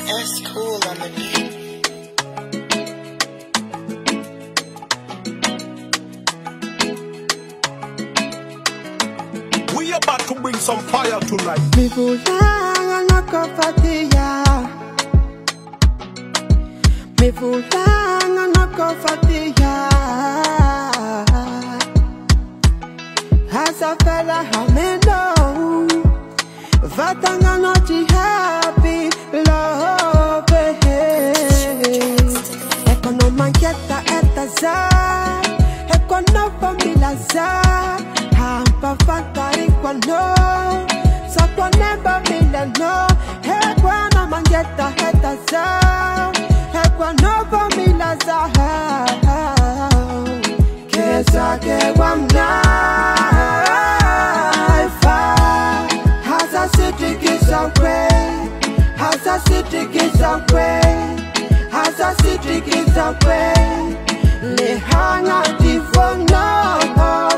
That's cool on the beat. We about to bring some fire tonight. Mivulanga nakofatia, mivulanga nakofatia. Hasafela hamendo, vatanga noti happy love. Ekonoma yeta etaza, ekonoma milaza. Hampa fantari kwano, sakwa nemba milano. Ekwana mangeta etaza, ekwano milaza. Kesa ke wamna. Le hanga tifono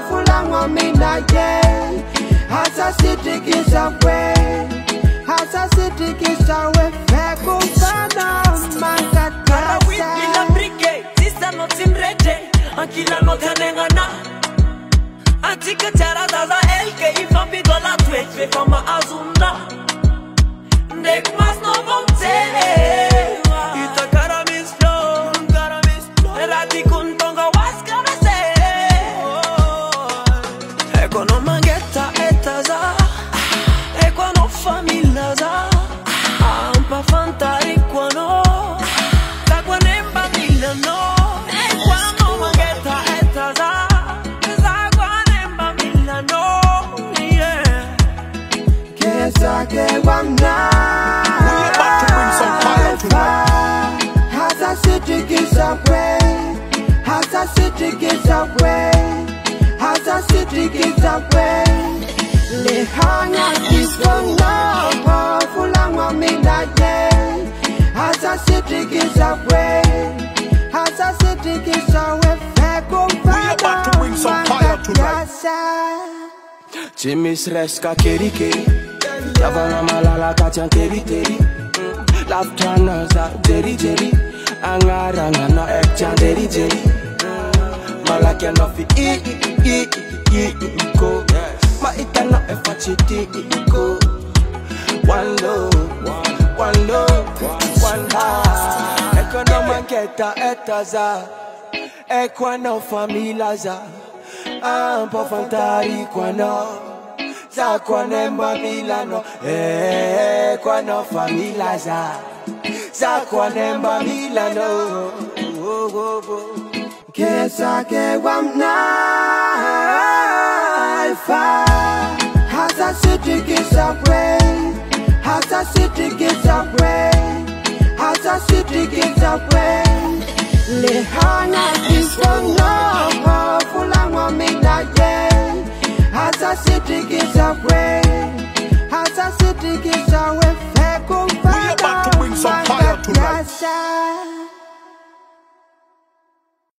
fulangwa mina ye. Hasa city kisawe, hasa city kisawe. Feko sana makata. Ila brige, sisa no timrete, ankila no tenengana. Antika chara daza elke ifambi dola twetwe kama azunda. Nek mas no vonte. Ita cara mislo, erati kuntonga waskana se. Eko no mangeta etaza, eko no famila za. Ampa fantari kwano, takwa nemba milano. Eko no mangeta etaza, takwa nemba milano. Yeah. Kesa ke wamna. Hasa city gives away, hasa city gives away, hasa city gives away. Le hanga kiskono, fulangwa mina ye. Hasa city gives away, hasa city gives away. Feko We about to bring some fire tonight. Jimmy's reska keri keri, Yavana malala kachan teri teri. Love channels that jerry jerry, angaranga no ekchan jerry jerry. Malakya no fi go, ma ita no efachiti go. One love, one heart. Ekonoma keta etaza, ekwa no famila za. Ampa fantari kwa no. Zakwa nemba milano, kwa no famila za. Zakwa nemba milano. Kesa ke wamna ifa. Hasa city gives away, hasa city gives away, hasa city gives away. Le hanga kiskono, fulangwa mina ye. Hasa city gives away, hasa city gives away. Feko We about to bring some fire tonight. fada.